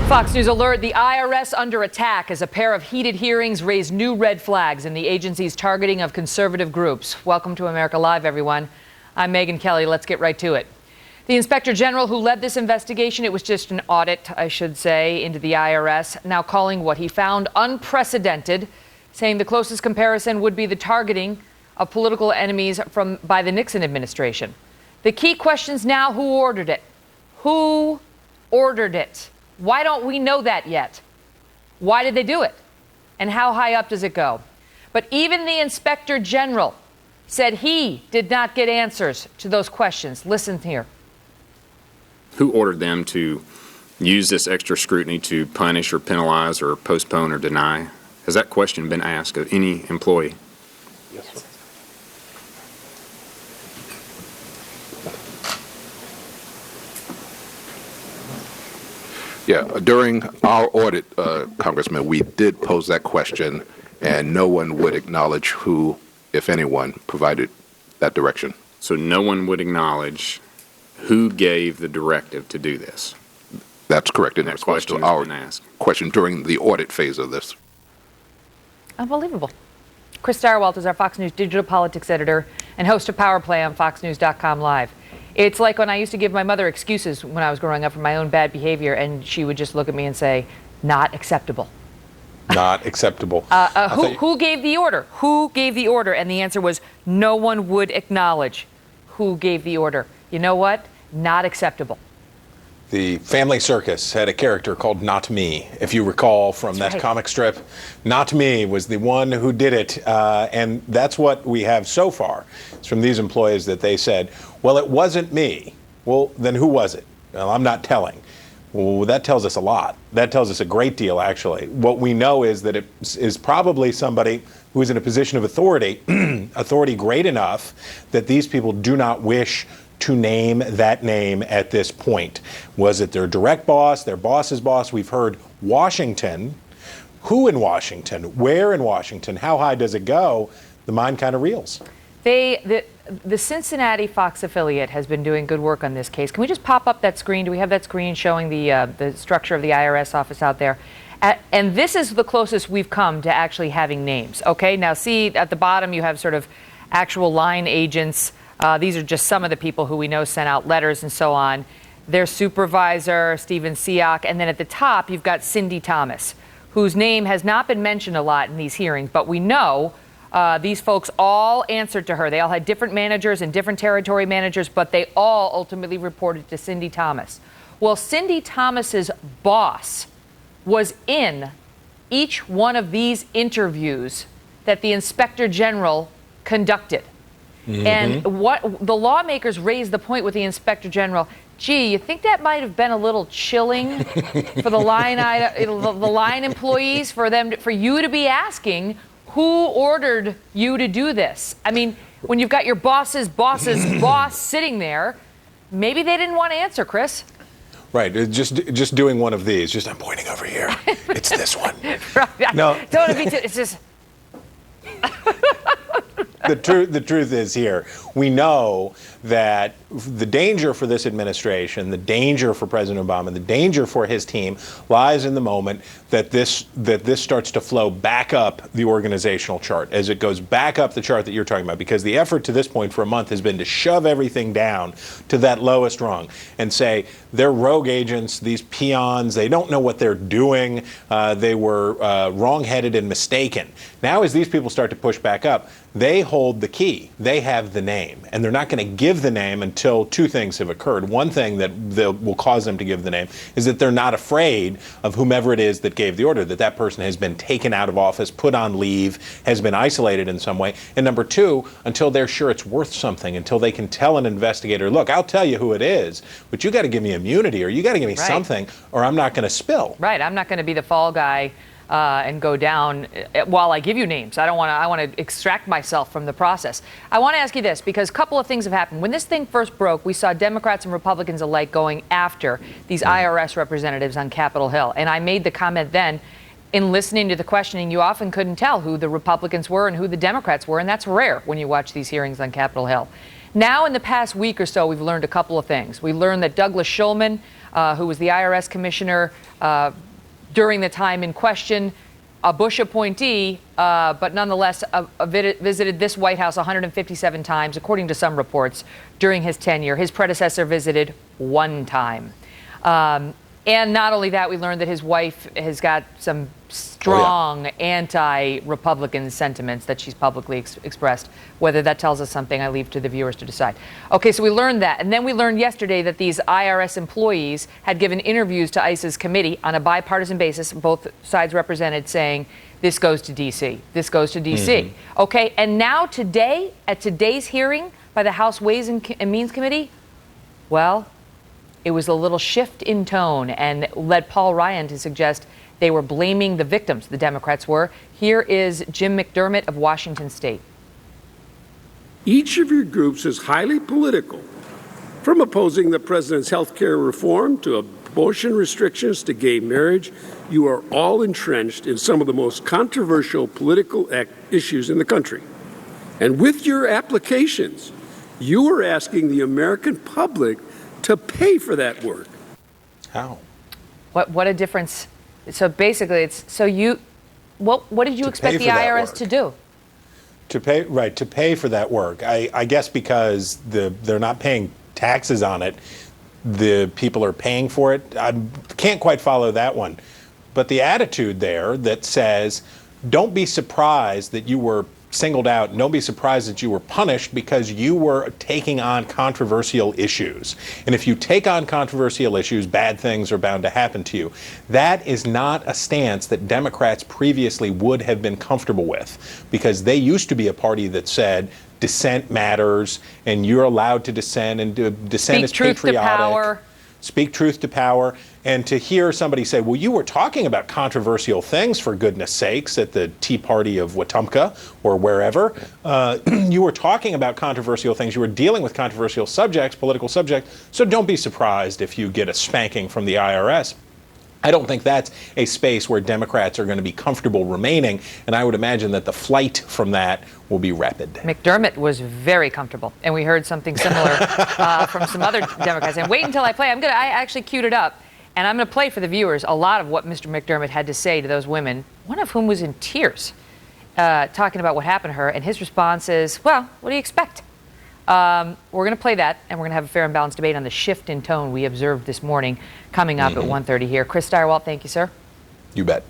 Fox News alert, the IRS under attack as a pair of heated hearings raise new red flags in the agency's targeting of conservative groups. Welcome to America Live, everyone. I'm Megyn Kelly. Let's get right to it. The Inspector General who led this investigation, it was just an audit, I should say, into the IRS, now calling what he found unprecedented, saying the closest comparison would be the targeting of political enemies by the Nixon administration. The key questions now, who ordered it? Who ordered it? Why don't we know that yet? Why did they do it? And how high up does it go? But even the Inspector General said he did not get answers to those questions. Listen here. Who ordered them to use this extra scrutiny to punish or penalize or postpone or deny? Has that question been asked of any employee? Yes, sir. Yeah, during our audit, Congressman, we did pose that question, and no one would acknowledge who, if anyone, provided that direction. So no one would acknowledge who gave the directive to do this? That's correct. In That response to question our has been asked. question during the audit phase of this. Unbelievable. Chris Starwalt is our Fox News digital politics editor and host of Power Play on FoxNews.com Live. It's like when I used to give my mother excuses when I was growing up for my own bad behavior, and she would just look at me and say, not acceptable. Not acceptable. Who gave the order? Who gave the order? And the answer was no one would acknowledge who gave the order. You know what? Not acceptable. The Family Circus had a character called Not Me, if you recall from that comic strip. Not Me was the one who did it, and that's what we have so far. It's from these employees that they said, well, it wasn't me. Well, then who was it? Well, I'm not telling. Well, that tells us a lot. That tells us a great deal, actually. What we know is that it is probably somebody who is in a position of authority, authority great enough that these people do not wish to name that name at this point. Was it their direct boss, their boss's boss? We've heard Washington. Who in Washington? Where in Washington? How high does it go? The mind kind of reels. The Cincinnati Fox affiliate has been doing good work on this case. Can we just pop up that screen? Do we have that screen showing the structure of the IRS office out there? And this is the closest we've come to actually having names. Okay, now see at the bottom you have sort of actual line agents. These are just some of the people who we know sent out letters and so on. Their supervisor, Stephen Siak, and then at the top you've got Cindy Thomas, whose name has not been mentioned a lot in these hearings, but we know these folks all answered to her. They all had different managers and different territory managers, but they all ultimately reported to Cindy Thomas. Well, Cindy Thomas's boss was in each one of these interviews that the Inspector General conducted. Mm-hmm. And what the lawmakers raised the point with the Inspector General, gee, you think that might have been a little chilling for the line employees, for you to be asking who ordered you to do this? I mean, when you've got your boss's boss sitting there, maybe they didn't want to answer, Chris. Right, just doing one of these. Just I'm pointing over here. It's this one. Right. No, don't want to be. It's just. The truth is here, we know that the danger for this administration, the danger for President Obama, the danger for his team lies in the moment that this starts to flow back up the organizational chart, as it goes back up the chart that you're talking about, because the effort to this point for a month has been to shove everything down to that lowest rung and say they're rogue agents, these peons, they don't know what they're doing, they were wrong-headed and mistaken. Now as these people start to push back up, they hold the key. They have the name, and they're not going to give the name until two things have occurred. One thing that will cause them to give the name is that they're not afraid of whomever it is that gave the order, that person has been taken out of office, put on leave, has been isolated in some way. And number two, until they're sure it's worth something, until they can tell an investigator, look, I'll tell you who it is, but you got to give me immunity, or you got to give me something, or I'm not going to spill. Right, I'm not going to be the fall guy and go down while I give you names. I want to extract myself from the process. I want to ask you this, because a couple of things have happened. When this thing first broke, we saw Democrats and Republicans alike going after these IRS representatives on Capitol Hill. And I made the comment then, in listening to the questioning, you often couldn't tell who the Republicans were and who the Democrats were, and that's rare when you watch these hearings on Capitol Hill. Now, in the past week or so, we've learned a couple of things. We learned that Douglas Shulman, who was the IRS commissioner during the time in question, a Bush appointee, but nonetheless visited this White House 157 times, according to some reports, during his tenure. His predecessor visited 1 time. And not only that, we learned that his wife has got some strong anti-Republican sentiments that she's publicly expressed. Whether that tells us something, I leave to the viewers to decide. Okay, so we learned that. And then we learned yesterday that these IRS employees had given interviews to ICE's committee on a bipartisan basis, both sides represented, saying, this goes to D.C., this goes to D.C. Okay, and now today, at today's hearing by the House Ways and Means Committee, well, it was a little shift in tone and led Paul Ryan to suggest they were blaming the victims, the Democrats were. Here is Jim McDermott of Washington State. Each of your groups is highly political, from opposing the president's health care reform to abortion restrictions to gay marriage. You are all entrenched in some of the most controversial political issues in the country. And with your applications, you are asking the American public to pay for that work. How? What a difference. So basically, it's so you. What did you expect the IRS to do? To pay for that work. I guess because they're not paying taxes on it, the people are paying for it. I can't quite follow that one. But the attitude there that says, don't be surprised that you were singled out, and don't be surprised that you were punished because you were taking on controversial issues. And if you take on controversial issues, bad things are bound to happen to you. That is not a stance that Democrats previously would have been comfortable with, because they used to be a party that said dissent matters and you're allowed to dissent, and dissent is patriotic. Speak truth to power. Speak truth to power. And to hear somebody say, well, you were talking about controversial things, for goodness sakes, at the Tea Party of Wetumpka or wherever. You were talking about controversial things. You were dealing with controversial subjects, political subjects. So don't be surprised if you get a spanking from the IRS. I don't think that's a space where Democrats are going to be comfortable remaining, and I would imagine that the flight from that will be rapid. McDermott was very comfortable, and we heard something similar from some other Democrats. And wait until I play. I actually queued it up, and I'm going to play for the viewers a lot of what Mr. McDermott had to say to those women, one of whom was in tears, talking about what happened to her, and his response is, well, what do you expect? We're going to play that, and we're going to have a fair and balanced debate on the shift in tone we observed this morning coming up at 1:30 here. Chris Stirewalt, thank you, sir. You bet.